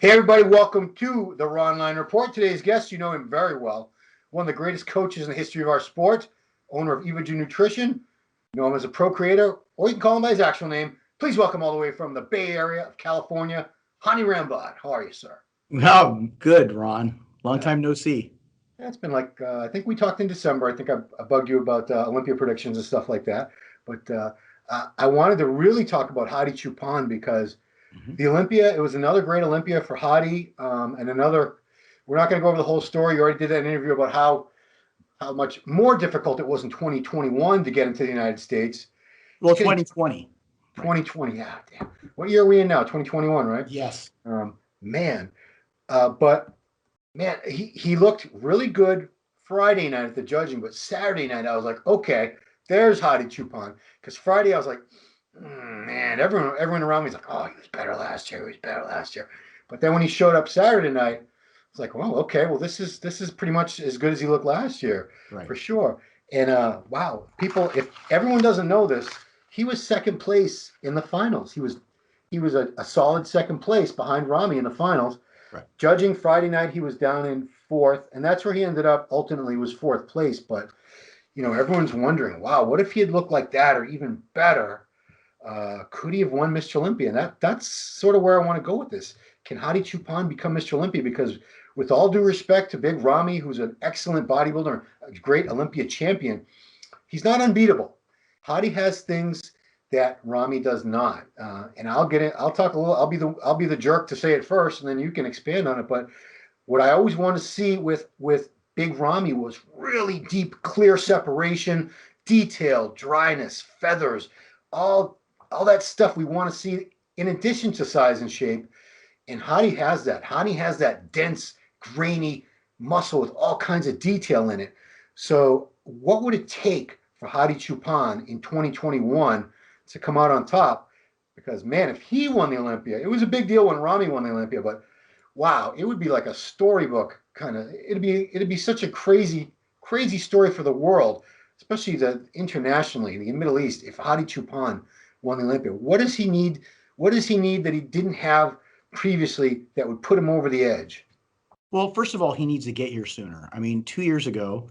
Hey everybody, welcome to the Ronline Report. Today's guest, you know him very well, one of the greatest coaches in the history of our sport, owner of Evogen Nutrition. You know him as a pro-creator, or you can call him by his actual name. Please welcome all the way from the Bay Area of California, Hany Rambod. How are you, sir? Oh, good, Ron. Long time no see. Yeah, it's been like, I think we talked in December. I think I bugged you about Olympia predictions and stuff like that. But I wanted to really talk about Hadi Choopan because the Olympia, it was another great Olympia for Hadi, and another. We're not going to go over the whole story. You already did that interview about how much more difficult it was in 2021 to get into the United States. Well, 2020. 2020, yeah. Damn. What year are we in now? 2021, right? Yes. Man, but man, he looked really good Friday night at the judging, but Saturday night I was like, okay, there's Hadi Choopan. Because Friday I was like, man, everyone around me is like, oh, he was better last year. He was better last year. But then when he showed up Saturday night, it's like, well, okay, well this is pretty much as good as he looked last year, right, for sure. And wow, people, if everyone doesn't know this, he was second place in the finals. He was a solid second place behind Ramy in the finals. Right. Judging Friday night, he was down in fourth, and that's where he ended up. Ultimately, was fourth place. But you know, everyone's wondering, wow, what if he had looked like that or even better? Could he have won Mr. Olympia? And that's sort of where I want to go with this. Can Hadi Choopan become Mr. Olympia? Because with all due respect to Big Ramy, who's an excellent bodybuilder, a great Olympia champion, he's not unbeatable. Hadi has things that Ramy does not, and I'll get it. I'll talk a little. I'll be the jerk to say it first, and then you can expand on it. But what I always want to see with Big Ramy was really deep, clear separation, detail, dryness, feathers, all that stuff we want to see in addition to size and shape. And Hadi has that. Hadi has that dense, grainy muscle with all kinds of detail in it. So what would it take for Hadi Choopan in 2021 to come out on top? Because man, if he won the Olympia, it was a big deal when Ramy won the Olympia, but wow, it would be like a storybook kind of. It'd be such a crazy story for the world, especially internationally in the Middle East. If Hadi Choopan won the Olympia, what does he need? What does he need that he didn't have previously that would put him over the edge? Well, first of all, he needs to get here sooner. I mean, 2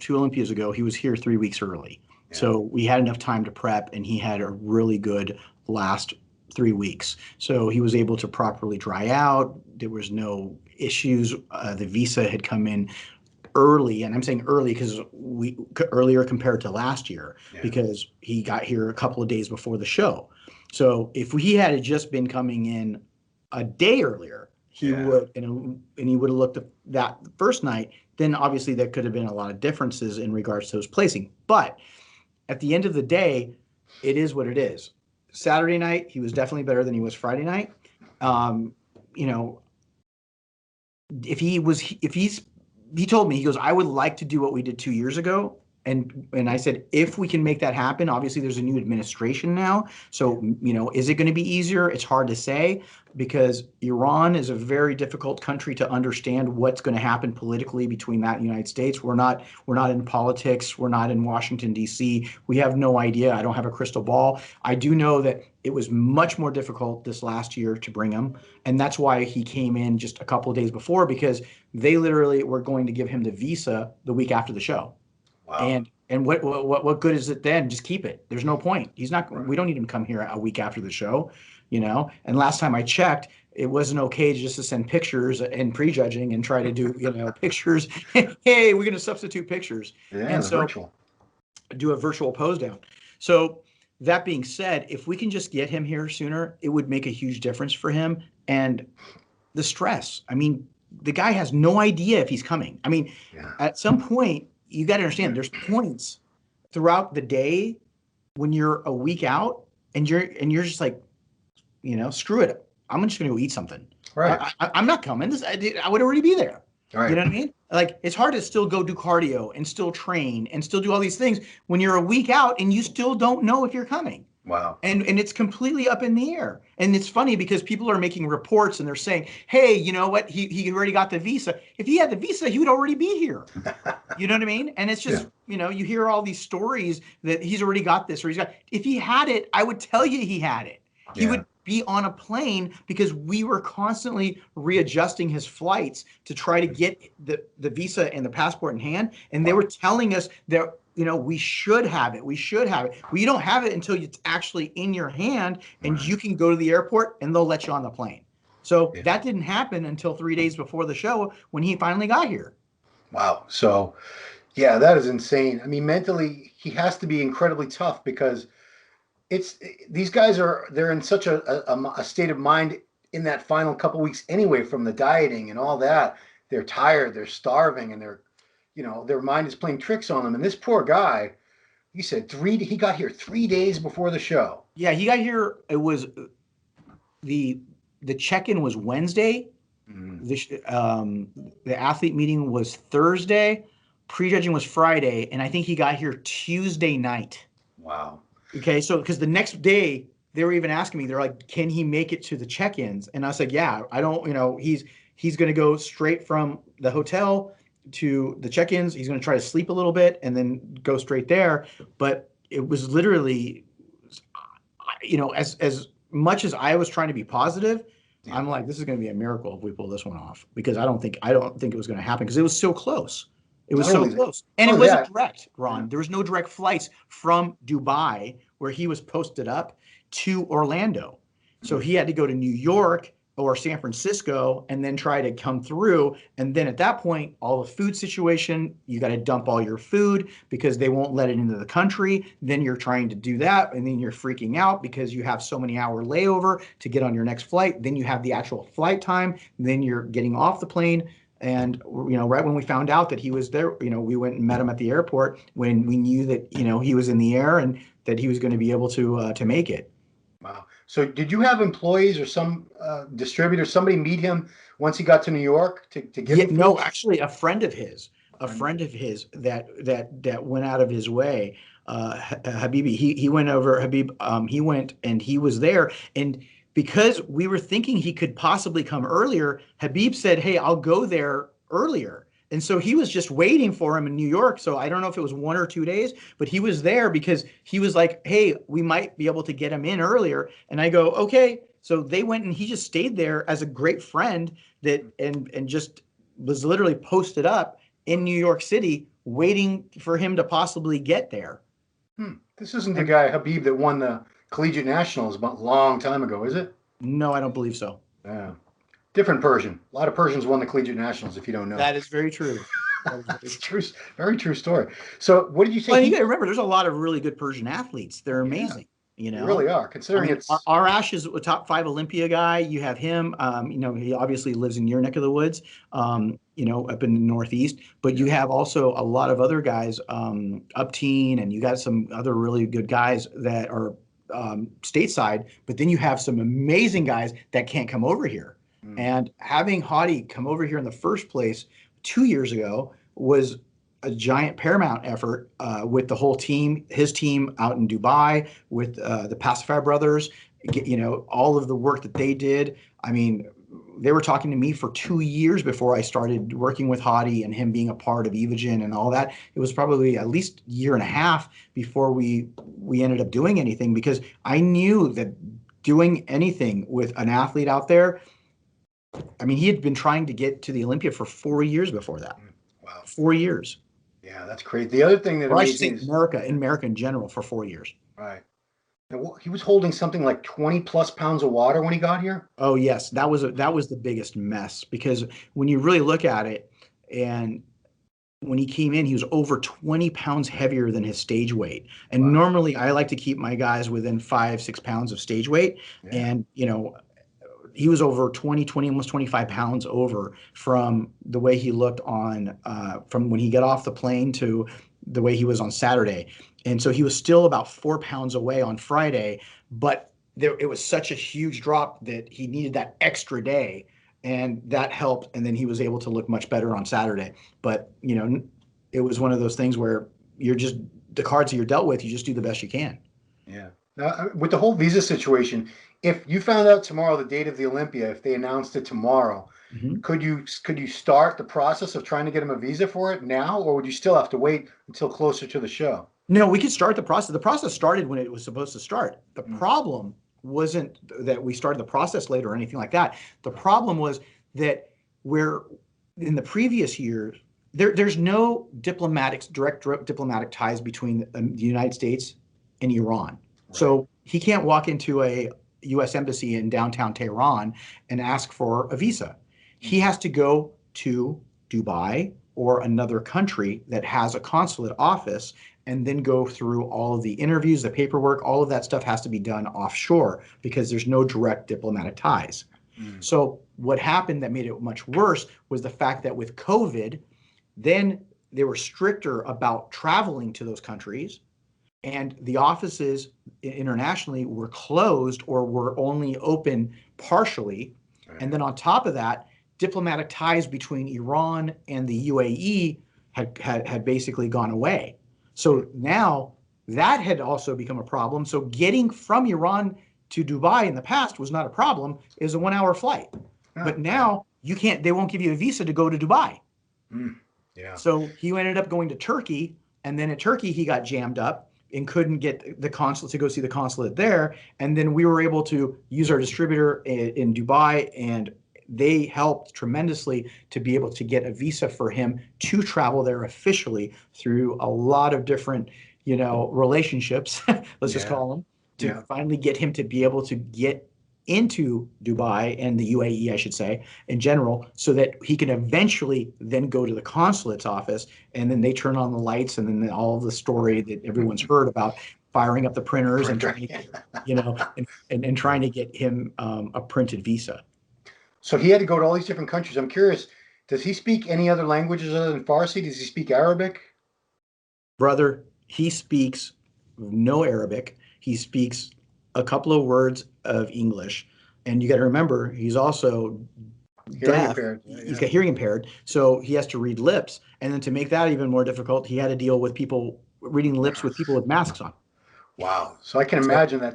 Olympias ago, he was here 3 weeks early. Yeah. So we had enough time to prep, and he had a really good last 3 weeks. So he was able to properly dry out. There was no issues. The visa had come in early, and I'm saying early because earlier compared to last year, because he got here a couple of days before the show. So if he had just been coming in a day earlier, he would, and he would have looked at that first night, then obviously there could have been a lot of differences in regards to his placing. But at the end of the day, it is what it is. Saturday night, he was definitely better than he was Friday night. You know, he told me, he goes, I would like to do what we did 2 years ago. And I said, if we can make that happen, obviously there's a new administration now. So, you know, is it going to be easier? It's hard to say, because Iran is a very difficult country to understand what's going to happen politically between that and the United States. We're not in politics. We're not in Washington, D.C. We have no idea. I don't have a crystal ball. I do know that it was much more difficult this last year to bring him. And that's why he came in just a couple of days before, because they literally were going to give him the visa the week after the show. Wow. And what good is it then? Just keep it. There's no point. He's not. Right. We don't need him to come here a week after the show, you know. And last time I checked, it wasn't okay just to send pictures and prejudging and try to do, you know, pictures. Hey, we're going to substitute pictures. Yeah, and so virtual. Do a virtual pose down. So that being said, if we can just get him here sooner, it would make a huge difference for him. And the stress. I mean, the guy has no idea if he's coming. I mean, at some point, you got to understand there's points throughout the day when you're a week out and you're just like, you know, screw it. I'm just going to go eat something. Right. I'm not coming. I would already be there. Right. You know what I mean? Like, it's hard to still go do cardio and still train and still do all these things when you're a week out and you still don't know if you're coming. Wow. And it's completely up in the air. And it's funny because people are making reports and they're saying, hey, you know what? He already got the visa. If he had the visa, he would already be here. You know what I mean? And it's just, you know, you hear all these stories that he's already got this or he's got. If he had it, I would tell you he had it. He would be on a plane because we were constantly readjusting his flights to try to get the visa and the passport in hand. And they were telling us that, we should have it. We should have it. Well, you don't have it until it's actually in your hand and you can go to the airport and they'll let you on the plane. So that didn't happen until 3 days before the show when he finally got here. Wow. So, yeah, that is insane. I mean, mentally, he has to be incredibly tough because these guys they're in such a state of mind in that final couple weeks anyway, from the dieting and all that. They're tired, they're starving, and their mind is playing tricks on them. And this poor guy, he said he got here 3 days before the show. Yeah, he got here. It was the check-in was Wednesday. The athlete meeting was Thursday. Prejudging was Friday, and I think he got here Tuesday night. Wow. Okay, so because the next day they were even asking me, they're like, "Can he make it to the check-ins?" And I was like, "Yeah, I don't. He's going to go straight from the hotel to the check-ins. He's going to try to sleep a little bit and then go straight there." But it was literally, as much as I was trying to be positive, I'm like, this is going to be a miracle if we pull this one off, because I don't think it was going to happen because it was so close. It was so close. And it wasn't direct, Ron. Yeah. There was no direct flights from Dubai, where he was posted up, to Orlando. So he had to go to New York or San Francisco and then try to come through. And then at that point, all the food situation, you got to dump all your food because they won't let it into the country. Then you're trying to do that. And then you're freaking out because you have so many hour layover to get on your next flight. Then you have the actual flight time. Then you're getting off the plane. And, right when we found out that he was there, we went and met him at the airport when we knew that, he was in the air and that he was going to be able to make it. Wow. So did you have employees or some distributor, somebody meet him once he got to New York to give him food? No, actually a friend of his that went out of his way, Habibi, he went over, Habib, he went and he was there. And because we were thinking he could possibly come earlier, Habib said, "Hey, I'll go there earlier." And so he was just waiting for him in New York. So I don't know if it was 1 or 2 days, but he was there because he was like, "Hey, we might be able to get him in earlier." And I go, "Okay." So they went and he just stayed there as a great friend and just was literally posted up in New York City waiting for him to possibly get there. This isn't the guy, Habib, that won the Collegiate Nationals a long time ago, is it? No, I don't believe so. Yeah. Different Persian. A lot of Persians won the Collegiate Nationals, if you don't know. That is very true. It's true. Very true story. So what did you say? Well, you got to remember, there's a lot of really good Persian athletes. They're amazing. They really are, considering it's... Arash is a top 5 Olympia guy. You have him. He obviously lives in your neck of the woods, up in the Northeast. But you have also a lot of other guys, Upteen, and you got some other really good guys that are stateside. But then you have some amazing guys that can't come over here. And having Hadi come over here in the first place 2 years ago was a giant paramount effort with the whole team, his team out in Dubai with the Pacifier brothers, all of the work that they did. I mean, they were talking to me for 2 years before I started working with Hadi and him being a part of Evogen and all that. It was probably at least a year and a half before we ended up doing anything, because I knew that doing anything with an athlete out there, I mean, he had been trying to get to the Olympia for 4 years before that. Wow. 4 years. Yeah, that's crazy. The other thing that amazing is America in general for 4 years. Right. He was holding something like 20 plus pounds of water when he got here. Oh yes, that was the biggest mess, because when you really look at it, and when he came in, he was over 20 pounds heavier than his stage weight. And normally I like to keep my guys within 5-6 pounds of stage weight. Yeah. And he was over 20, almost 25 pounds over from the way he looked from when he got off the plane to the way he was on Saturday. And so he was still about 4 pounds away on Friday, but it was such a huge drop that he needed that extra day, and that helped. And then he was able to look much better on Saturday. But, it was one of those things where the cards that you're dealt with, you just do the best you can. Yeah. Now, with the whole visa situation, if you found out tomorrow the date of the Olympia, if they announced it tomorrow, could you start the process of trying to get him a visa for it now, or would you still have to wait until closer to the show? No, we could start the process. The process started when it was supposed to start. The problem wasn't that we started the process late or anything like that. The problem was that where in the previous years, there's no direct diplomatic ties between the United States and Iran. Right. So he can't walk into a U.S. embassy in downtown Tehran and ask for a visa. He has to go to Dubai or another country that has a consulate office and then go through all of the interviews, the paperwork, all of that stuff has to be done offshore because there's no direct diplomatic ties. So what happened that made it much worse was the fact that with COVID, then they were stricter about traveling to those countries, and the offices internationally were closed or were only open partially. Right. And then on top of that, diplomatic ties between Iran and the UAE had basically gone away. So now that had also become a problem. So getting from Iran to Dubai in the past was not a problem. It was a 1-hour flight. Oh, but now you can't, they won't give you a visa to go to Dubai. Yeah. So he ended up going to Turkey, and then at Turkey he got jammed up and couldn't get the consulate to go see the consulate there. And then we were able to use our distributor in Dubai, and they helped tremendously to be able to get a visa for him to travel there officially through a lot of different, relationships, let's just call them, to finally get him to be able to get into Dubai and the UAE, I should say, in general, so that he can eventually then go to the consulate's office, and then they turn on the lights, and then all of the story that everyone's heard about firing up the printers and trying to, and trying to get him a printed visa. So he had to go to all these different countries. I'm curious, does he speak any other languages other than Farsi? Does he speak Arabic? Brother, he speaks no Arabic. He speaks a couple of words of English. And you got to remember, he's also deaf. He's got hearing impaired. So he has to read lips. And then to make that even more difficult, he had to deal with people reading lips with people with masks on. Wow. So I can imagine how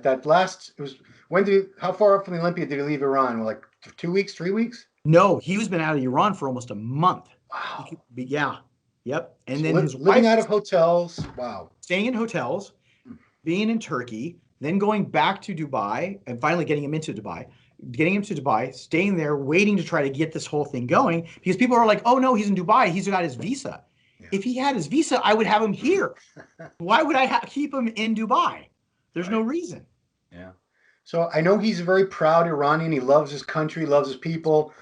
far up from the Olympia did he leave Iran? Like 2 weeks, 3 weeks? No, he's been out of Iran for almost a month. Wow. Yeah. Yep. And so then his wife living out of hotels. Wow. Staying in hotels, being in Turkey, then going back to Dubai and finally getting him to Dubai, staying there, waiting to try to get this whole thing going, because people are like, oh no, he's in Dubai, he's got his visa. Yeah. If he had his visa, I would have him here. Why would I keep him in Dubai? There's no reason. Yeah. So I know he's a very proud Iranian. He loves his country, loves his people.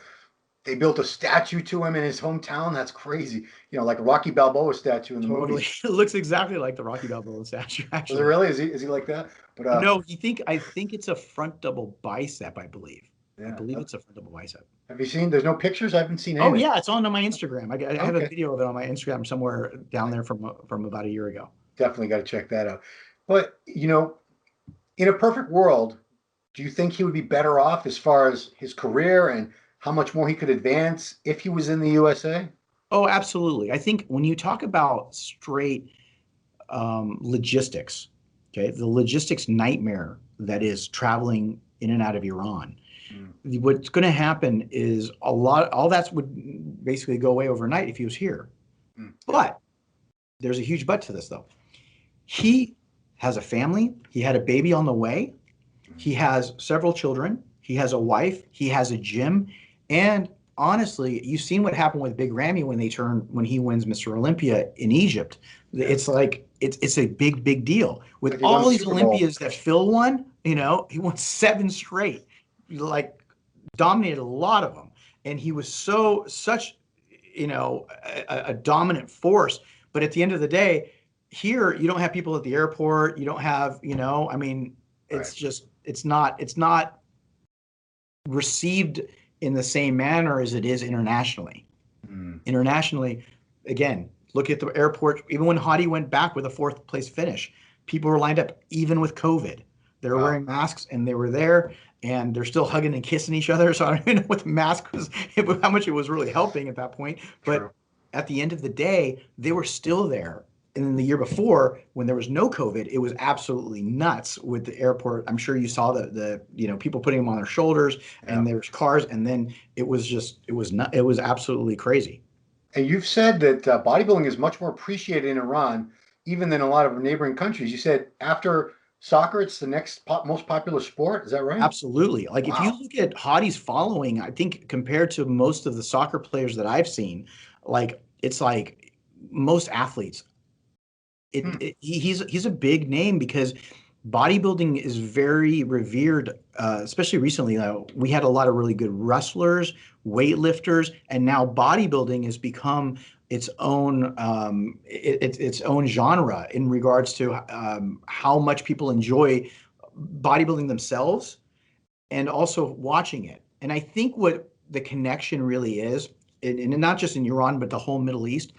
They built a statue to him in his hometown. That's crazy. Like a Rocky Balboa statue in the movie. It looks exactly like the Rocky Balboa statue, actually. Is it really? Is he like that? But no, I think it's a front double bicep, I believe. Yeah, I believe it's a front double bicep. Have you seen? There's no pictures? I haven't seen anything. Oh, yeah. It's on my Instagram. I have a video of it on my Instagram somewhere down there from about a year ago. Definitely got to check that out. But, in a perfect world, do you think he would be better off as far as his career and how much more he could advance if he was in the USA? Oh, absolutely. I think when you talk about straight logistics, okay, the logistics nightmare that is traveling in and out of Iran, what's going to happen is all that would basically go away overnight if he was here. But there's a huge but to this, though. He has a family. He had a baby on the way. He has several children. He has a wife. He has a gym. And honestly, you've seen what happened with Big Ramy when he wins Mr. Olympia in Egypt. It's like it's a big deal. With all these Olympias that Phil won, he won 7 straight, like dominated a lot of them. And he was such a dominant force. But at the end of the day, here you don't have people at the airport. You don't have, it's just it's not received in the same manner as it is internationally. Internationally, again, look at the airport. Even when Hadi went back with a 4th place finish, people were lined up even with COVID. They were wearing masks and they were there, and they're still hugging and kissing each other. So I don't even know what the mask was, how much it was really helping at that point. But at the end of the day, they were still there. And then the year before, when there was no COVID, it was absolutely nuts with the airport. I'm sure you saw the people putting them on their shoulders, and there was cars, and then it was absolutely crazy. And you've said that bodybuilding is much more appreciated in Iran, even than a lot of neighboring countries. You said after soccer, it's the next most popular sport. Is that right? Absolutely. Like if you Wow. look at Hadi's following, I think compared to most of the soccer players that I've seen, like it's like most athletes, Hmm. he's a big name because bodybuilding is very revered, especially recently. We had a lot of really good wrestlers, weightlifters, and now bodybuilding has become its own genre in regards to how much people enjoy bodybuilding themselves and also watching it. And I think what the connection really is, and not just in Iran, but the whole Middle East,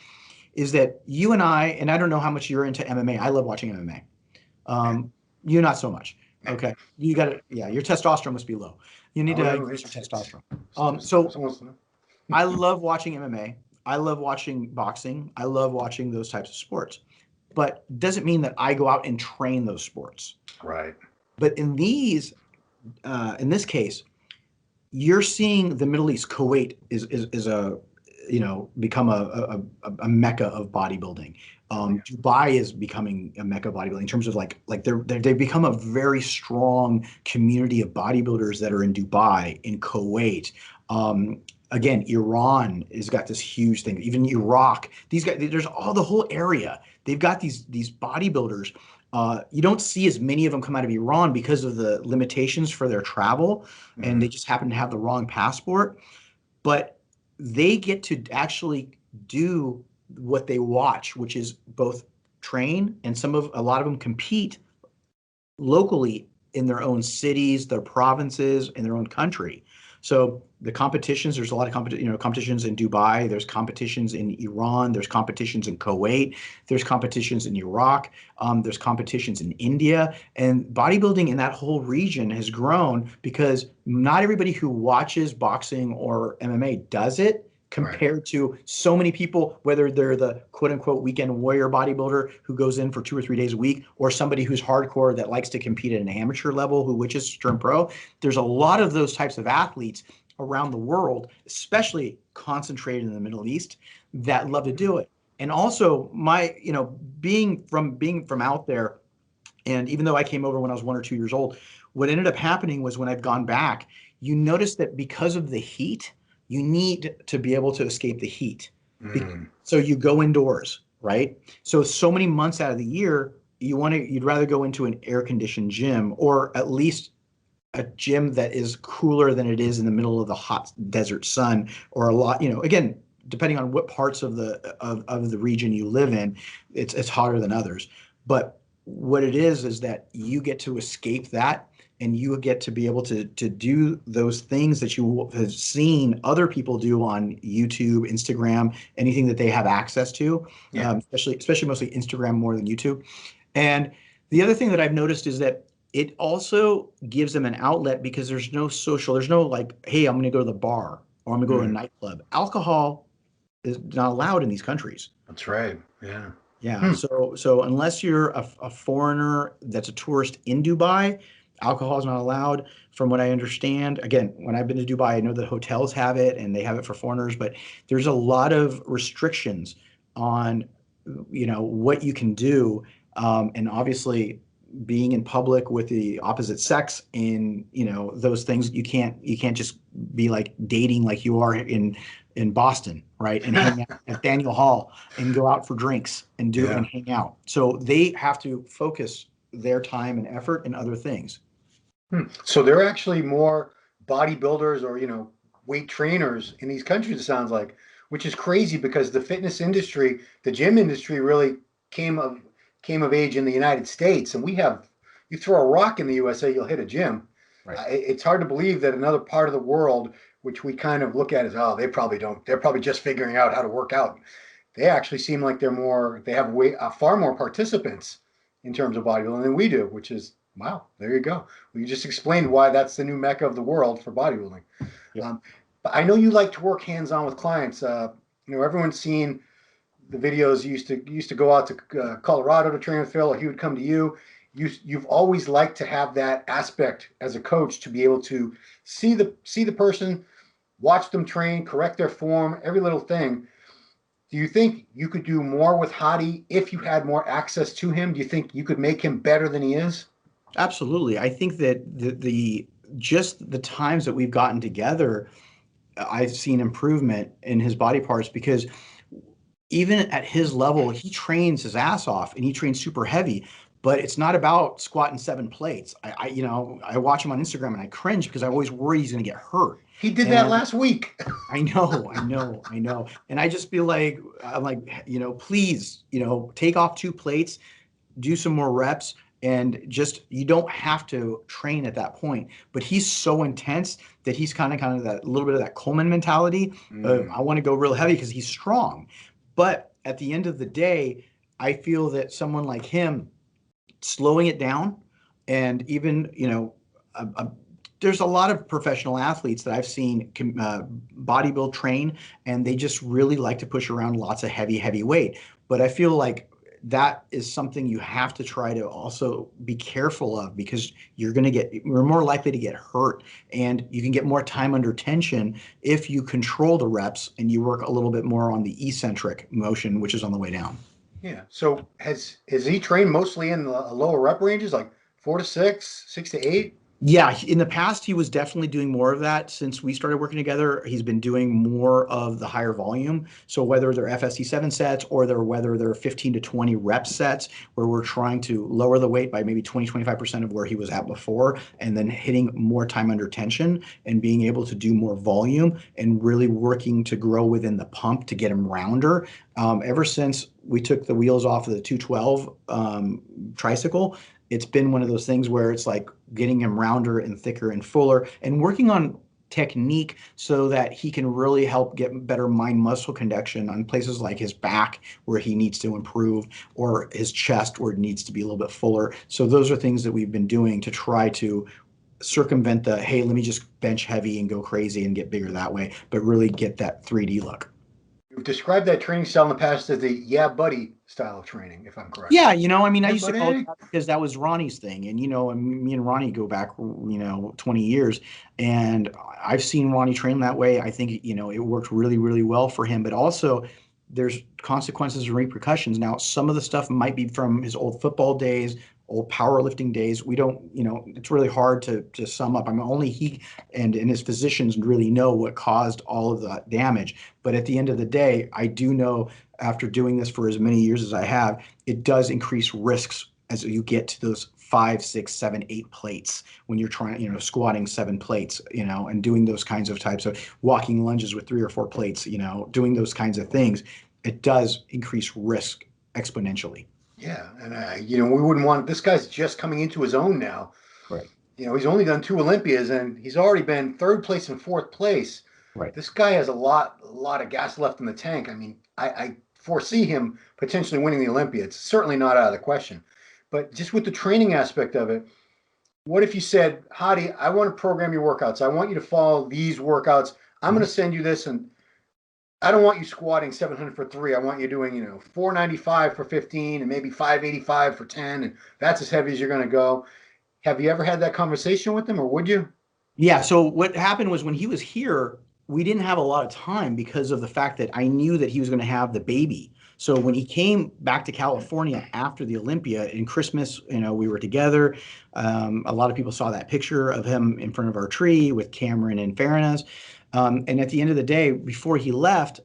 is that you and I don't know how much you're into MMA. I love watching MMA. You not so much. Okay. You got to, yeah, your testosterone must be low. You need Oh to no, increase your testosterone. it's So almost. I love watching MMA. I love watching boxing. I love watching those types of sports. But it doesn't mean that I go out and train those sports. Right. But in this case, you're seeing the Middle East. Kuwait is a become a mecca of bodybuilding. Oh yeah. Dubai is becoming a mecca of bodybuilding in terms of like they've become a very strong community of bodybuilders that are in Dubai, in Kuwait. Again, Iran has got this huge thing. Even Iraq, these guys, there's all the whole area. They've got these bodybuilders. You don't see as many of them come out of Iran because of the limitations for their travel, and they Mhm. just happen to have the wrong passport. But they get to actually do what they watch, which is both train and a lot of them compete locally in their own cities, their provinces, in their own country. So the competitions, there's a lot of competitions in Dubai, there's competitions in Iran, there's competitions in Kuwait, there's competitions in Iraq, there's competitions in India, and bodybuilding in that whole region has grown because not everybody who watches boxing or MMA does it Right. compared to so many people, whether they're the quote unquote weekend warrior bodybuilder who goes in for 2 or 3 days a week, or somebody who's hardcore that likes to compete at an amateur level, who which is turn pro. There's a lot of those types of athletes around the world, especially concentrated in the Middle East, that love to do it. And also being from out there, and even though I came over when I was 1 or 2 years old, what ended up happening was when I've gone back, you notice that because of the heat, you need to be able to escape the heat. Mm. So you go indoors, right? So many months out of the year, you'd rather go into an air conditioned gym, or at least a gym that is cooler than it is in the middle of the hot desert sun, or again, depending on what parts of the region you live in, it's hotter than others. But what it is that you get to escape that, and you get to be able to do those things that you have seen other people do on YouTube, Instagram, anything that they have access to, Yeah. especially mostly Instagram more than YouTube. And the other thing that I've noticed is that it also gives them an outlet because there's no like, hey, I'm going to go to the bar or I'm going to go to a Mm. nightclub. Alcohol is not allowed in these countries. That's right. Yeah. Yeah. Hmm. So unless you're a foreigner that's a tourist in Dubai, alcohol is not allowed. From what I understand, again, when I've been to Dubai, I know the hotels have it and they have it for foreigners, but there's a lot of restrictions on, what you can do. And obviously, being in public with the opposite sex in, those things, you can't just be like dating like you are in Boston, right? And hang out at Daniel Hall and go out for drinks and Yeah. hang out. So they have to focus their time and effort in other things. Hmm. So they're actually more bodybuilders or, weight trainers in these countries, it sounds like, which is crazy because the fitness industry, the gym industry really came of came of age in the United States. And you throw a rock in the USA, you'll hit a gym. Right. It's hard to believe that another part of the world, which we kind of look at as, oh, they probably don't, they're probably just figuring out how to work out. They actually seem like they have far more participants in terms of bodybuilding than we do, which is wow. There you go. Well, you just explained why that's the new mecca of the world for bodybuilding. Yep. But I know you like to work hands on with clients. Everyone's seen the videos. You used to go out to Colorado to train with Phil, or he would come to you. You've always liked to have that aspect as a coach to be able to see the person, watch them train, correct their form, every little thing. Do you think you could do more with Hadi if you had more access to him? Do you think you could make him better than he is? Absolutely. I think that the just the times that we've gotten together, I've seen improvement in his body parts because even at his level, he trains his ass off and he trains super heavy. But it's not about squatting 7 plates. I watch him on Instagram and I cringe because I always worry he's going to get hurt. He did that And last week. I know. And I just feel like, I'm like, please, take off 2 plates, do some more reps, and just, you don't have to train at that point. But he's so intense that he's kind of that little bit of that Coleman mentality of, I want to go real heavy because he's strong. But at the end of the day, I feel that someone like him slowing it down, and even, there's a lot of professional athletes that I've seen bodybuild train, and they just really like to push around lots of heavy weight. But I feel like that is something you have to try to also be careful of, because you're more likely to get hurt, and you can get more time under tension if you control the reps and you work a little bit more on the eccentric motion, which is on the way down. Yeah. So has he trained mostly in the lower rep ranges, like 4 to 6, 6 to 8? Yeah, in the past, he was definitely doing more of that. Since we started working together, he's been doing more of the higher volume. So whether they're FSC 7 sets, or whether they're 15 to 20 rep sets, where we're trying to lower the weight by maybe 25% of where he was at before, and then hitting more time under tension and being able to do more volume and really working to grow within the pump to get him rounder. Ever since we took the wheels off of the 212 tricycle, it's been one of those things where it's like getting him rounder and thicker and fuller, and working on technique so that he can really help get better mind muscle connection on places like his back where he needs to improve, or his chest where it needs to be a little bit fuller. So those are things that we've been doing to try to circumvent the, hey, let me just bench heavy and go crazy and get bigger that way, but really get that 3D look. You've described that training style in the past as the "yeah, buddy" style of training, if I'm correct. Yeah, I mean, I Yeah, used to call it buddy. that because that was Ronnie's thing. And, me and Ronnie go back, 20 years. And I've seen Ronnie train that way. I think, it worked really, really well for him. But also, there's consequences and repercussions. Now, some of the stuff might be from his old football days, old powerlifting days. We don't, it's really hard to sum up. I mean, only he and his physicians really know what caused all of the damage. But at the end of the day, I do know, after doing this for as many years as I have, it does increase risks as you get to those 5, 6, 7, 8 plates when you're trying, squatting 7 plates, and doing those kinds of types of walking lunges with 3 or 4 plates, doing those kinds of things. It does increase risk exponentially. Yeah, and we wouldn't want this guy's just coming into his own now. Right. He's only done 2 Olympias, and he's already been third place and fourth place. Right. This guy has a lot of gas left in the tank. I mean, I foresee him potentially winning the Olympia. It's certainly not out of the question. But just with the training aspect of it, what if you said, Hadi, I want to program your workouts. I want you to follow these workouts. I'm going to send you this, and I don't want you squatting 700 for 3. I want you doing, 495 for 15 and maybe 585 for 10. And that's as heavy as you're going to go. Have you ever had that conversation with him, or would you? Yeah. So what happened was, when he was here, we didn't have a lot of time because of the fact that I knew that he was going to have the baby. So when he came back to California after the Olympia in Christmas, we were together. A lot of people saw that picture of him in front of our tree with Cameron and Farina's. And at the end of the day, before he left,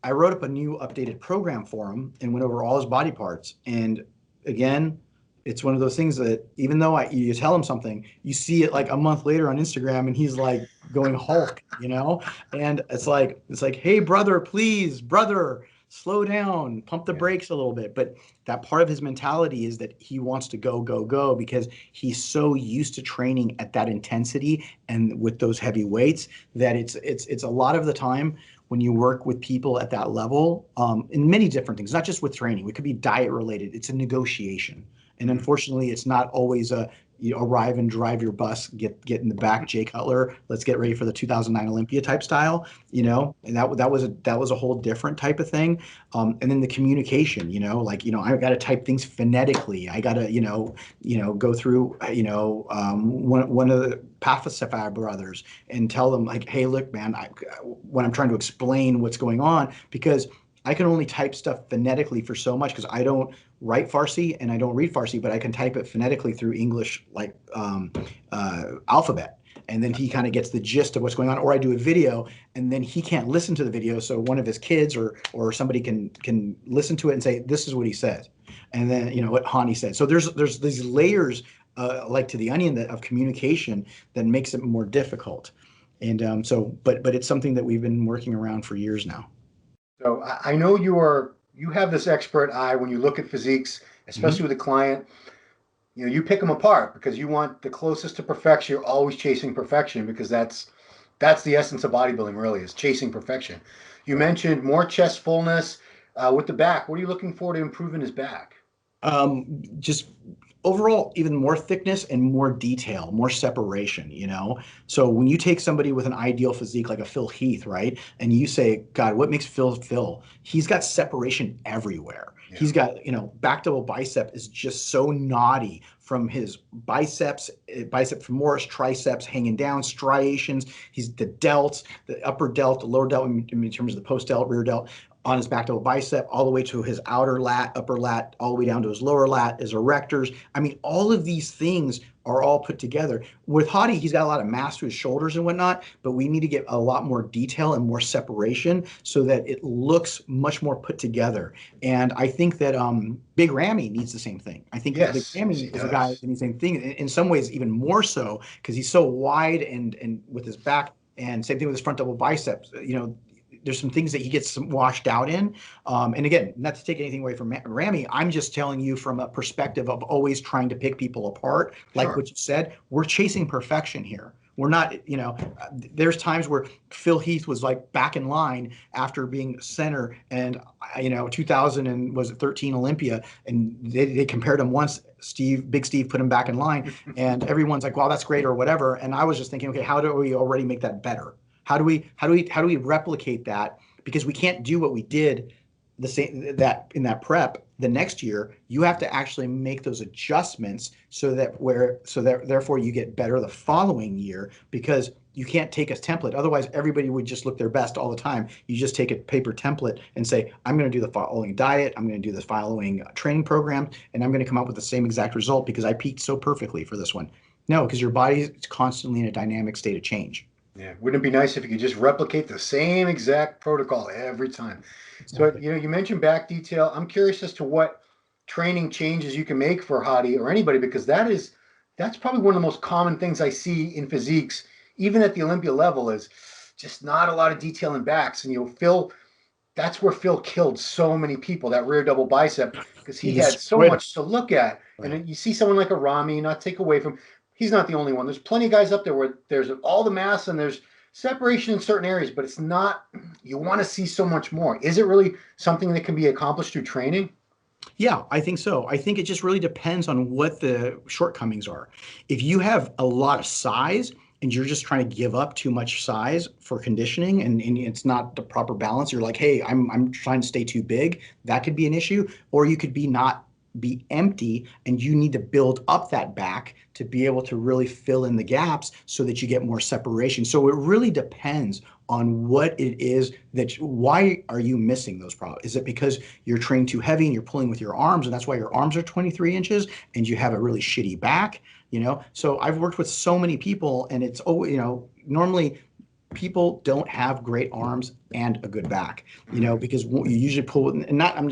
I wrote up a new updated program for him and went over all his body parts. And again, it's one of those things that, even though you tell him something, you see it like a month later on Instagram, and he's like going Hulk, and it's like, hey, brother, please, brother, slow down, pump the brakes a little bit. But that part of his mentality is that he wants to go, because he's so used to training at that intensity and with those heavy weights, that it's a lot of the time when you work with people at that level, in many different things, not just with training. It could be diet related. It's a negotiation. And unfortunately, it's not always you arrive and drive your bus, get in the back, Jay Cutler, let's get ready for the 2009 Olympia type style, and that was a whole different type of thing. And then the communication, I got to type things phonetically. I got to, go through, one of the Pathasafar brothers and tell them, like, hey, look, man, when I'm trying to explain what's going on, because I can only type stuff phonetically for so much because I don't write Farsi and I don't read Farsi, but I can type it phonetically through English like alphabet. And then he kind of gets the gist of what's going on. Or I do a video and then he can't listen to the video, so one of his kids or somebody can listen to it and say, this is what he says. And then, you know, what Hany said. So there's these layers like to the onion of communication that makes it more difficult. And but it's something that we've been working around for years now. So I know you have this expert eye when you look at physiques, Mhm. especially with a client. You know, you pick them apart because you want the closest to perfection. You're always chasing perfection because that's the essence of bodybuilding, really, is chasing perfection. You mentioned more chest fullness with the back. What are you looking for to improve in his back? Just overall, even more thickness and more detail, more separation, you know? So when you take somebody with an ideal physique like a Phil Heath, right? And you say, God, what makes Phil Phil? He's got separation everywhere. Yeah. He's got, you know, back double bicep is just so naughty from his biceps, bicep femoris, triceps hanging down, striations. He's the delts, the upper delt, the lower delt in terms of the post delt, rear delt on his back double bicep, all the way to his outer lat, upper lat, all the way down to his lower lat, his erectors. I mean, all of these things are all put together. With Hadi, he's got a lot of mass to his shoulders and whatnot, but we need to get a lot more detail and more separation so that it looks much more put together. And I think that Big Ramy needs the same thing. I think Big Yes, Ramy he is a guy does. that needs the same thing. In some ways, even more so because he's so wide and with his back. And same thing with his front double biceps. You know, there's some things that he gets washed out in. And again, not to take anything away from Ramy, I'm just telling you from a perspective of always trying to pick people apart. Like Sure. what you said, we're chasing perfection here. We're not, you know, there's times where Phil Heath was like back in line after being center and, you know, 2000 and was it 13 Olympia. And they compared him once. Big Steve put him back in line and everyone's like, wow, that's great or whatever. And I was just thinking, okay, how do we already make that better? How do we replicate that? Because we can't do what we did the same that in that prep the next year. You have to actually make those adjustments so that therefore you get better the following year because you can't take a template. Otherwise, everybody would just look their best all the time. You just take a paper template and say, I'm going to do the following diet, I'm going to do the following training program, and I'm going to come up with the same exact result because I peaked so perfectly for this one. No, because your body is constantly in a dynamic state of change. Yeah, wouldn't it be nice if you could just replicate the same exact protocol every time? So, Exactly. you know, you mentioned back detail. I'm curious as to what training changes you can make for Hadi or anybody because that's probably one of the most common things I see in physiques, even at the Olympia level, is just not a lot of detail in backs. And you know, Phil, that's where Phil killed so many people, that rear double bicep, because He he had so destroyed them. much to look at. And Right. then you see someone like a Rami, not take away from, he's not the only one. There's plenty of guys up there where there's all the mass and there's separation in certain areas, but it's not, you want to see so much more. Is it really something that can be accomplished through training? Yeah, I think so. I think it just really depends on what the shortcomings are. If you have a lot of size and you're just trying to give up too much size for conditioning and it's not the proper balance, you're like, hey, I'm trying to stay too big, that could be an issue. Or you could be not be empty and you need to build up that back to be able to really fill in the gaps so that you get more separation. So it really depends on what it is why are you missing those problems? Is it because you're trained too heavy and you're pulling with your arms and that's why your arms are 23 inches and you have a really shitty back, you know? So I've worked with so many people and it's, oh, you know, normally people don't have great arms and a good back, you know, Mm, because you usually pull, and not, I'm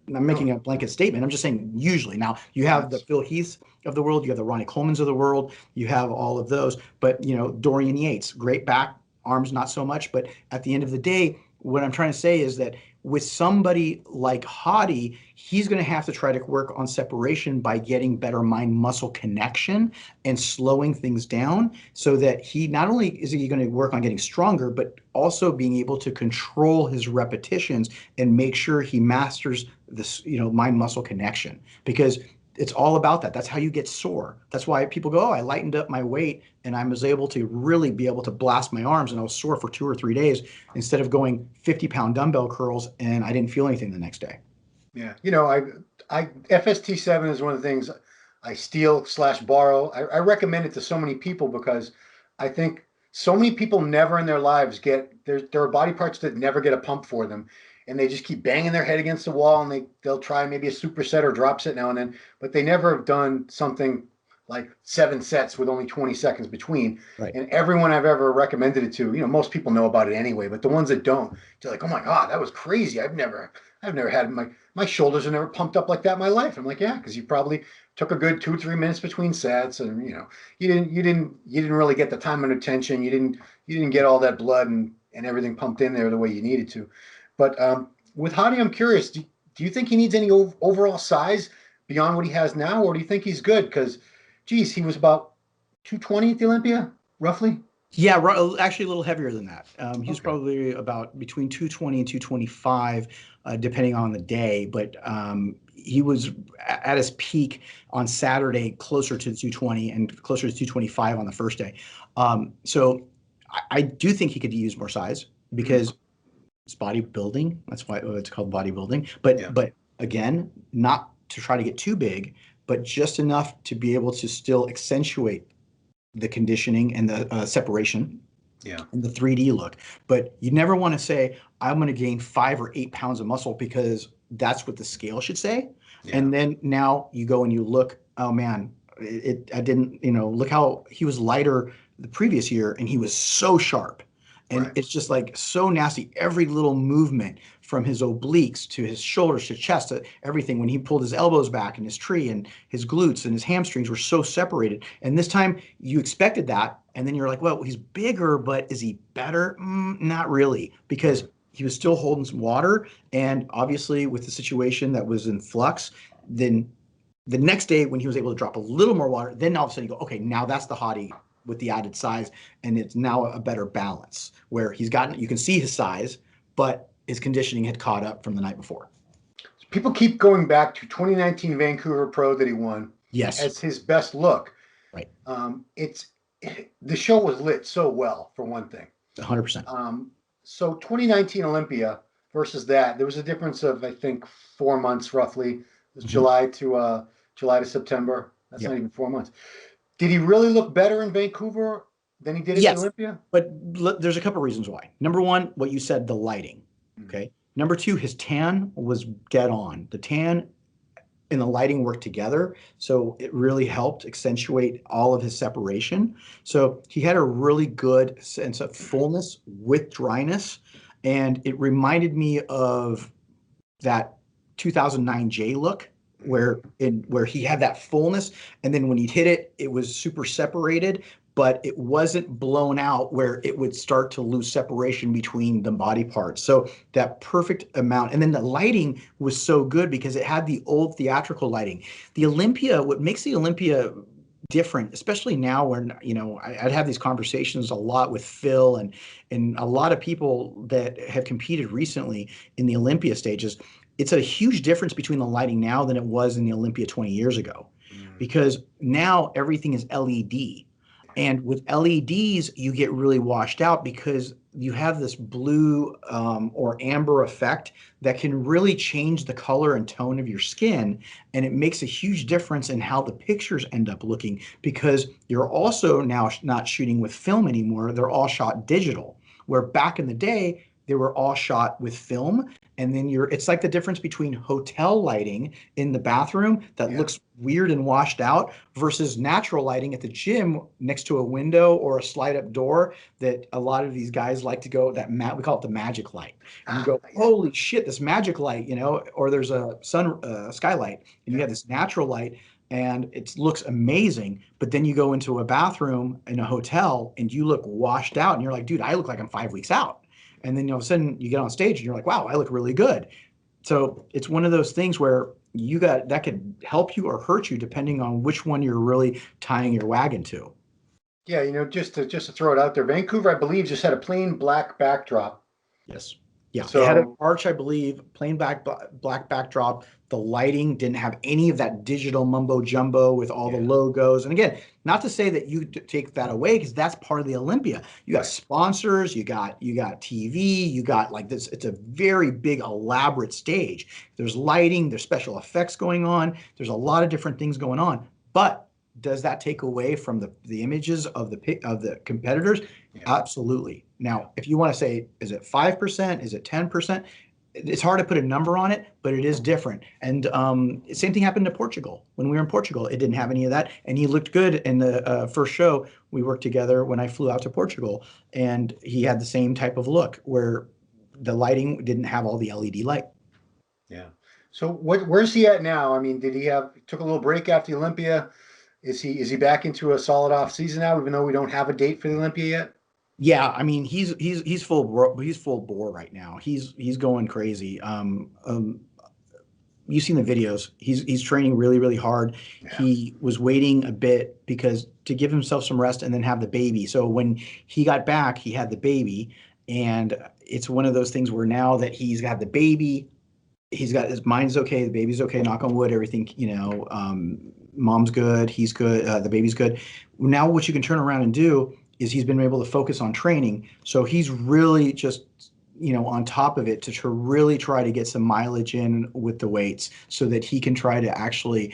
no, making a blanket statement. I'm just saying usually. Now you have the that's Phil Heaths of the world, you have the Ronnie Colemans of the world, you have all of those. But you know, Dorian Yates, great back, arms not so much. But at the end of the day, what I'm trying to say is that with somebody like Hadi, he's going to have to try to work on separation by getting better mind muscle connection and slowing things down so that he not only is he going to work on getting stronger, but also being able to control his repetitions and make sure he masters this, you know, mind muscle connection because it's all about that. That's how you get sore. That's why people go, oh, I lightened up my weight and I was able to really be able to blast my arms and I was sore for 2 or 3 days instead of going 50-pound dumbbell curls and I didn't feel anything the next day. yeah. You know, I FST7 is one of the things I steal slash borrow. I recommend it to so many people because I think so many people never in their lives get there are body parts that never get a pump for them. and they just keep banging their head against the wall, and they'll try maybe a superset or drop set now and then, but they never have done something like 7 sets with only 20 seconds between. Right. And everyone I've ever recommended it to, most people know about it anyway, but the ones that don't, they're like, oh my God, that was crazy. I've never had my shoulders are never pumped up like that in my life. I'm like, yeah, because you probably took a good 2 or 3 minutes between sets, and you didn't really get the time and attention. You didn't get all that blood and everything pumped in there the way you needed to. But with Hadi, I'm curious, do you think he needs any overall size beyond what he has now, or do you think he's good? Because, geez, he was about 220 at the Olympia, roughly. Yeah, actually a little heavier than that. He was Okay. probably about between 220 and 225, depending on the day. But he was at his peak on Saturday, closer to 220 and closer to 225 on the first day. So I do think he could use more size because it's bodybuilding. That's why it's called bodybuilding. But again, not to try to get too big, but just enough to be able to still accentuate the conditioning and the separation, and the 3D look. But you never want to say, I'm going to gain 5 or 8 pounds of muscle, because that's what the scale should say. Yeah. And then now you go and you look, oh man, I didn't, look how he was lighter the previous year and he was so sharp. And it's just like so nasty. Every little movement from his obliques to his shoulders to chest to everything, when he pulled his elbows back and his tree and his glutes and his hamstrings were so separated. And this time you expected that. And then you're like, well, he's bigger, but is he better? Not really, because he was still holding some water. And obviously with the situation that was in flux, then the next day when he was able to drop a little more water, then all of a sudden you go, okay, now that's the Hadi with the added size, and it's now a better balance where you can see his size, but his conditioning had caught up from the night before. People keep going back to 2019 Vancouver Pro that he won as his best look. Right. The show was lit so well, for one thing. 100%. So 2019 Olympia versus that, there was a difference of, I think, 4 months roughly. It was July to September. That's not even 4 months. Did he really look better in Vancouver than he did at the Olympia? But there's a couple reasons why. Number one, what you said, the lighting. Okay. Number two, his tan was dead on. The tan and the lighting worked together, so it really helped accentuate all of his separation. So he had a really good sense of fullness with dryness, and it reminded me of that 2009 J look, where he had that fullness, and then when he'd hit it, it was super separated, but it wasn't blown out where it would start to lose separation between the body parts. So that perfect amount. And then the lighting was so good because it had the old theatrical lighting. The Olympia, what makes the Olympia different, especially now when, I'd have these conversations a lot with Phil and a lot of people that have competed recently in the Olympia stages. It's a huge difference between the lighting now than it was in the Olympia 20 years ago, because now everything is LED. And with LEDs, you get really washed out because you have this blue or amber effect that can really change the color and tone of your skin. And it makes a huge difference in how the pictures end up looking, because you're also now not shooting with film anymore. They're all shot digital, where back in the day, they were all shot with film. And then it's like the difference between hotel lighting in the bathroom that looks weird and washed out versus natural lighting at the gym next to a window or a slide up door that a lot of these guys like to go, we call it the magic light. And you go, holy shit, this magic light, or there's a skylight, and you have this natural light and it looks amazing. But then you go into a bathroom in a hotel and you look washed out and you're like, dude, I look like I'm 5 weeks out. And then all of a sudden you get on stage and you're like, wow, I look really good. So it's one of those things where that could help you or hurt you depending on which one you're really tying your wagon to. Yeah, just to throw it out there, Vancouver, I believe, just had a plain black backdrop. Yes. Yeah. So, it had an arch, I believe, plain black backdrop. The lighting didn't have any of that digital mumbo jumbo with all the logos. And again, not to say that you take that away, because that's part of the Olympia. You got sponsors, you got TV, you got like this. It's a very big, elaborate stage. There's lighting, there's special effects going on. There's a lot of different things going on. But does that take away from the images of the competitors? Yeah. Absolutely. Now, if you want to say, is it 5%? Is it 10%? it's hard to put a number on it, but it is different. And same thing happened to Portugal. When we were in Portugal, it didn't have any of that. And he looked good in the first show we worked together when I flew out to Portugal. And he had the same type of look where the lighting didn't have all the LED light. Yeah. So where's he at now? I mean, took a little break after the Olympia? Is he back into a solid off season now, even though we don't have a date for the Olympia yet? Yeah, I mean he's full bore right now. He's going crazy. You've seen the videos. He's training really, really hard. Yeah. He was waiting a bit because to give himself some rest and then have the baby. So when he got back, he had the baby, and it's one of those things where now that he's got the baby, he's got his mind's okay, the baby's okay, knock on wood, everything, mom's good, he's good, the baby's good. Now what you can turn around and do is he's been able to focus on training. So he's really just on top of it to really try to get some mileage in with the weights so that he can try to actually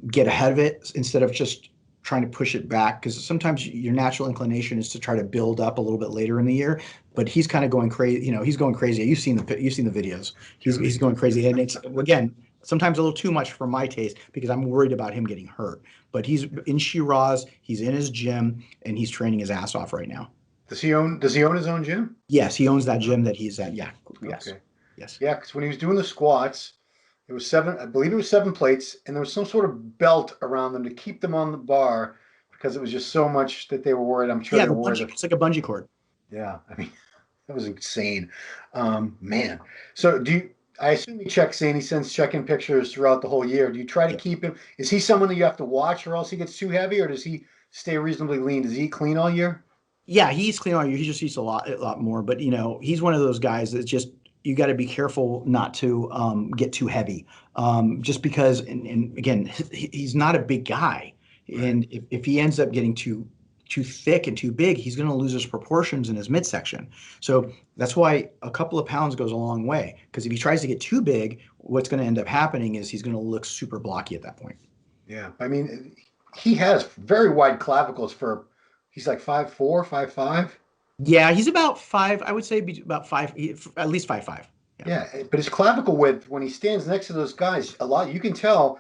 get ahead of it instead of just trying to push it back. Because sometimes your natural inclination is to try to build up a little bit later in the year, but he's kind of going crazy. He's going crazy. You've seen the videos. He's going crazy, and it's again sometimes a little too much for my taste because I'm worried about him getting hurt. But he's in Shiraz, he's in his gym, and he's training his ass off right now. Does he own his own gym? Yes, he owns that gym that he's at. Yeah. Yes. Okay. Yes. Yeah, because when he was doing the squats, it was seven. I believe it was 7 plates, and there was some sort of belt around them to keep them on the bar because it was just so much that they were worried. I'm sure Yeah, they were worried. it's like a bungee cord. Yeah, I mean, that was insane, man. So I assume he sends check-in pictures throughout the whole year. Do you try to keep him? Is he someone that you have to watch, or else he gets too heavy, or does he stay reasonably lean? Does he eat clean all year? Yeah, he eats clean all year. He just eats a lot more. But he's one of those guys that's just you got to be careful not to get too heavy. Just because, and again, he's not a big guy, Right. and if he ends up getting too thick and too big, he's going to lose his proportions in his midsection. So that's why a couple of pounds goes a long way. Because if he tries to get too big, what's going to end up happening is he's going to look super blocky at that point. Yeah, I mean, he has very wide clavicles he's like 5'4", 5'5". Yeah, he's about 5. I would say about 5, at least 5'5". Yeah, but his clavicle width, when he stands next to those guys, you can tell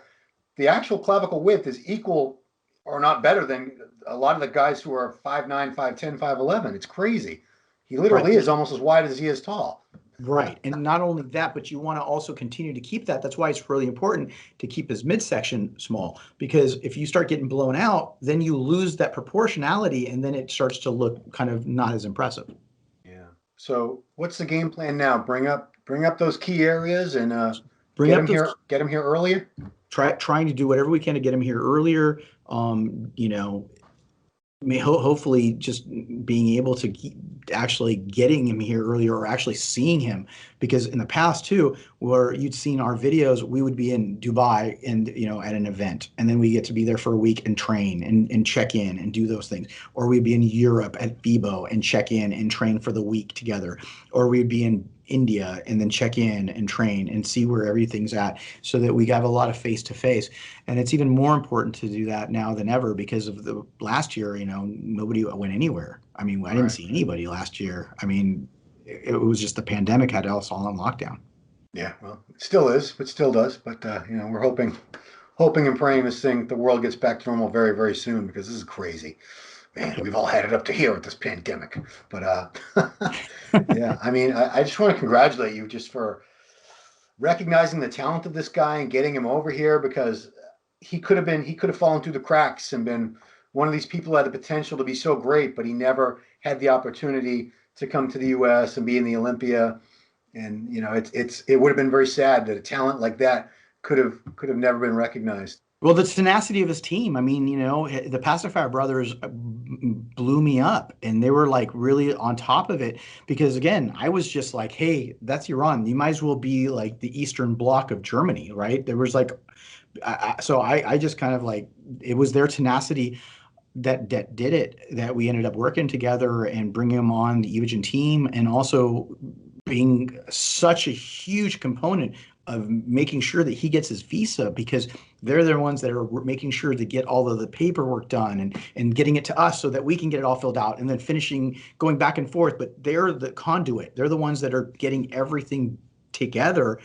the actual clavicle width is equal or not better than a lot of the guys who are 5'9", 5'10", 5'11". It's crazy. He literally is almost as wide as he is tall. Right. And not only that, but you want to also continue to keep that. That's why it's really important to keep his midsection small, because if you start getting blown out, then you lose that proportionality and then it starts to look kind of not as impressive. Yeah. So what's the game plan now? Bring up those key areas and get him here earlier. Trying to do whatever we can to get him here earlier. Hopefully just being able to actually getting him here earlier or actually seeing him, because in the past too, where you'd seen our videos, we would be in Dubai and at an event, and then we get to be there for a week and train and check in and do those things, or we'd be in Europe at FIBO and check in and train for the week together, or we'd be in India and then check in and train and see where everything's at, so that we have a lot of face to face. And it's even more important to do that now than ever because of the last year, nobody went anywhere. I mean, I didn't see anybody last year. I mean, it was just the pandemic had us all on lockdown. Yeah, well, it still is, it still does. But we're hoping and praying the world gets back to normal very, very soon, because this is crazy. Man, we've all had it up to here with this pandemic. But yeah, I mean, I just want to congratulate you just for recognizing the talent of this guy and getting him over here, because he could have fallen through the cracks and been one of these people who had the potential to be so great, but he never had the opportunity to come to the U.S. and be in the Olympia. And it would have been very sad that a talent like that could have never been recognized. Well, the tenacity of his team. I mean, the Pacifier brothers blew me up, and they were like really on top of it, because again, I was just like, hey, that's Iran. You might as well be like the Eastern Bloc of Germany, right? There was like, so I just kind of like, it was their tenacity that did it, that we ended up working together and bringing him on the Evogen team, and also being such a huge component of making sure that he gets his visa, because they're the ones that are making sure to get all of the paperwork done and getting it to us so that we can get it all filled out, and then going back and forth. But they're the conduit. They're the ones that are getting everything together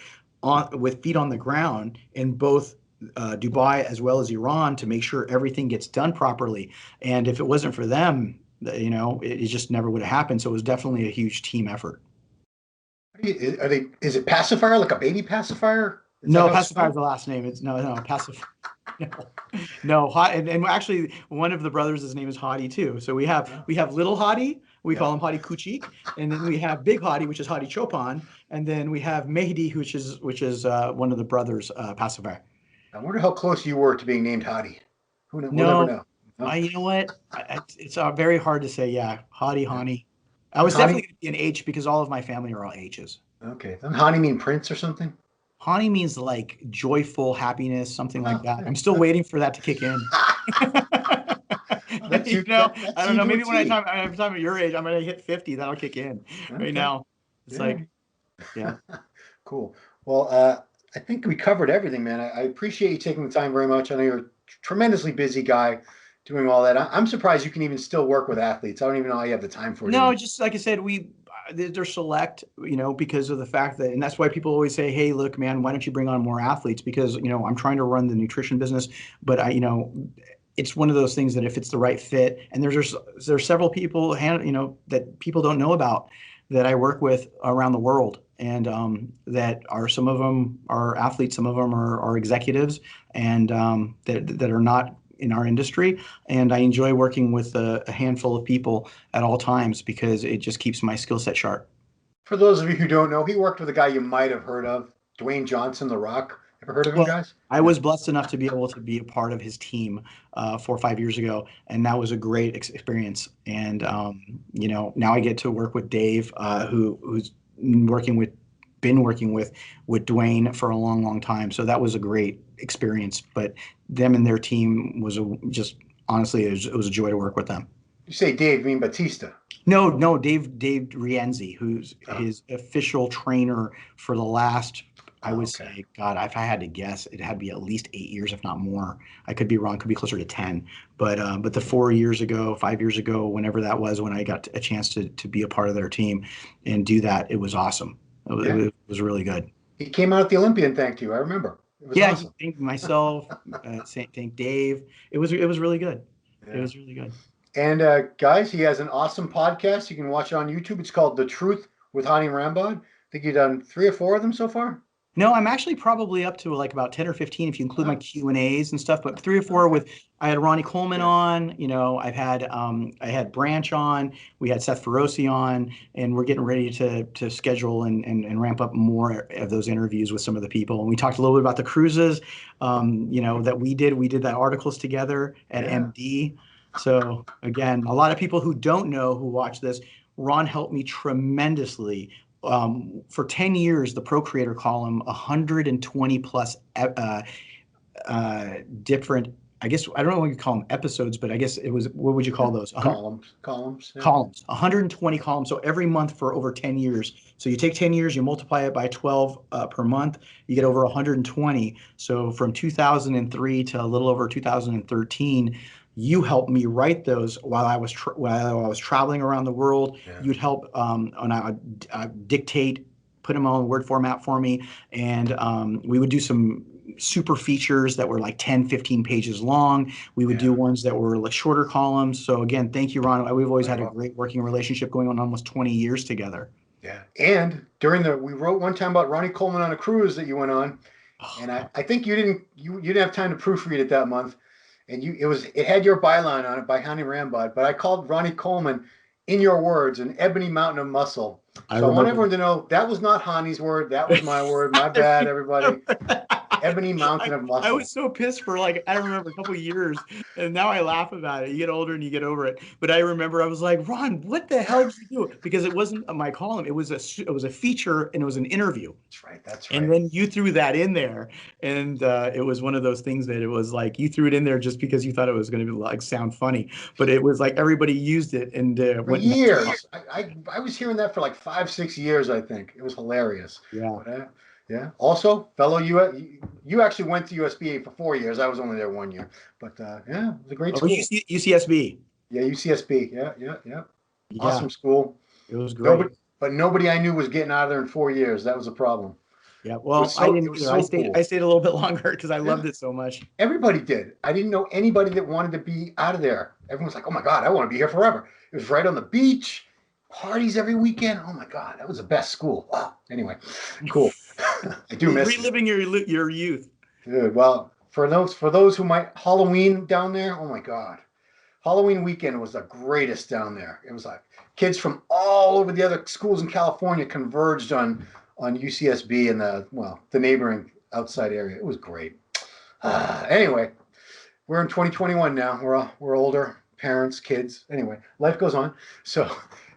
with feet on the ground in both Dubai as well as Iran to make sure everything gets done properly. And if it wasn't for them, it just never would have happened. So it was definitely a huge team effort. Is it pacifier, like a baby pacifier? No, pacifier is the last name. It's no pacifier. No, and actually one of the brothers, his name is Hadi too. So we have little Hadi, we call him Hadi Kuchik, and then we have big Hadi, which is Hadi Choopan, and then we have Mehdi, which is one of the brothers, pacifier. I wonder how close you were to being named Hadi. We'll never know. No? You know what? It's very hard to say. Yeah, Hadi, Hani. I was definitely going to be an H because all of my family are all H's. Okay. Doesn't Hani mean prince or something? Hani means like joyful happiness, something like that. I'm still waiting for that to kick in. I don't know. Maybe when I'm at your age, I'm going to hit 50. That'll kick in. Okay. Right now, it's yeah. Cool. Well, I think we covered everything, man. I appreciate you taking the time very much. I know you're a tremendously busy guy doing all that. I'm surprised you can even still work with athletes. I don't even know how you have the time for it. No, just like I said, they're select, because of the fact that, and that's why people always say, hey, look, man, why don't you bring on more athletes? Because, I'm trying to run the nutrition business, but it's one of those things that if it's the right fit, and there's several people, that people don't know about that I work with around the world. And that some of them are athletes, some of them are executives, and that are not in our industry. And I enjoy working with a handful of people at all times because it just keeps my skill set sharp. For those of you who don't know, he worked with a guy you might have heard of, Dwayne Johnson, The Rock. Ever heard of him, guys? I was blessed enough to be able to be a part of his team 4 or 5 years ago, and that was a great experience. And now I get to work with Dave, who's been working with Dwayne for a long, long time. So that was a great experience. But them and their team was honestly, it was a joy to work with them. You say Dave, you mean Batista? No, Dave Rienzi, who's his official trainer for the last, I would say, God, if I had to guess, it had to be at least 8 years, if not more. I could be wrong, could be closer to 10. But the 4 years ago, 5 years ago, whenever that was, when I got a chance to be a part of their team and do that, it was awesome. It was really good. He came out at the Olympia and thanked you. I remember. It was awesome. He thanked myself, thanked Dave. It was really good. Yeah. It was really good. And guys, he has an awesome podcast. You can watch it on YouTube. It's called The Truth with Hany Rambod. I think you've done 3 or 4 of them so far. No, I'm actually probably up to like about 10 or 15 if you include my Q&As and stuff, but 3 or 4 I had Ronnie Coleman on, I had Branch on, we had Seth Feroce on, and we're getting ready to schedule and ramp up more of those interviews with some of the people. And we talked a little bit about the cruises, that we did that articles together at MD. So again, a lot of people who don't know, who watch this, Ron helped me tremendously. For 10 years, the Procreator column, 120 plus different, I guess, I don't know what you call them, episodes, but I guess it was, what would you call those? Columns. Yeah. Columns, 120 columns. So every month for over 10 years. So you take 10 years, you multiply it by 12 per month, you get over 120. So from 2003 to a little over 2013, you helped me write those while I was traveling around the world. Yeah. You'd help, and I would dictate, put them all in Word format for me, and we would do some super features that were like 10, 15 pages long. We would do ones that were like shorter columns. So again, thank you, Ron. We've always had a great working relationship going on almost 20 years together. Yeah, and we wrote one time about Ronnie Coleman on a cruise that you went on, and I think you didn't have time to proofread it that month. And it had your byline on it by Hany Rambod, but I called Ronnie Coleman, in your words, an ebony mountain of muscle. So I want everyone to know that was not Hany's word. That was my word. My bad, everybody. Ebony mountain of muscle. I was so pissed for I remember a couple of years, and now I laugh about it. You get older and you get over it. But I remember I was like, Ron, what the hell did you do? Because it wasn't my column. It was a feature, and it was an interview. That's right. And then you threw that in there, and it was one of those things that it was like you threw it in there just because you thought it was going to be sound funny. But it was like everybody used it and for years. I was hearing that for like 5-6 years. I think it was hilarious. Yeah. But, yeah. Also, fellow you actually went to USBA for 4 years. I was only there 1 year. But it was a great school. UCSB. Yeah, UCSB. Yeah. Awesome school. It was great. but nobody I knew was getting out of there in 4 years. That was a problem. Yeah, well, I It didn't was either. I so stayed. cool. I stayed a little bit longer because I Yeah. loved it so much. Everybody did. I didn't know anybody that wanted to be out of there. Everyone's like, "Oh my God, I want to be here forever." It was right on the beach, parties every weekend. Oh my God, that was the best school. Wow. Anyway, cool. I do miss it. Reliving your youth. Good. Well, for those who might Halloween down there. Oh my God, Halloween weekend was the greatest down there. It was like kids from all over the other schools in California converged on UCSB and the neighboring outside area. It was great. Anyway, we're in 2021 now. We're older, parents, kids. Anyway, life goes on. So,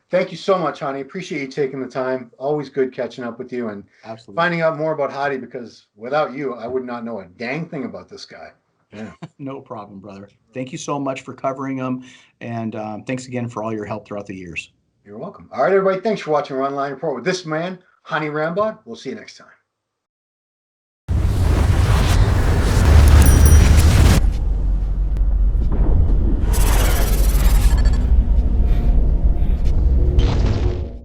thank you so much, Hany. Appreciate you taking the time. Always good catching up with you and Absolutely. finding out more about Hadi, because without you, I would not know a dang thing about this guy. Yeah. No problem, brother. Thank you so much for covering them, and thanks again for all your help throughout the years. You're welcome. All right, everybody. Thanks for watching Ronline Report with this man, Hany Rambod. We'll see you next time.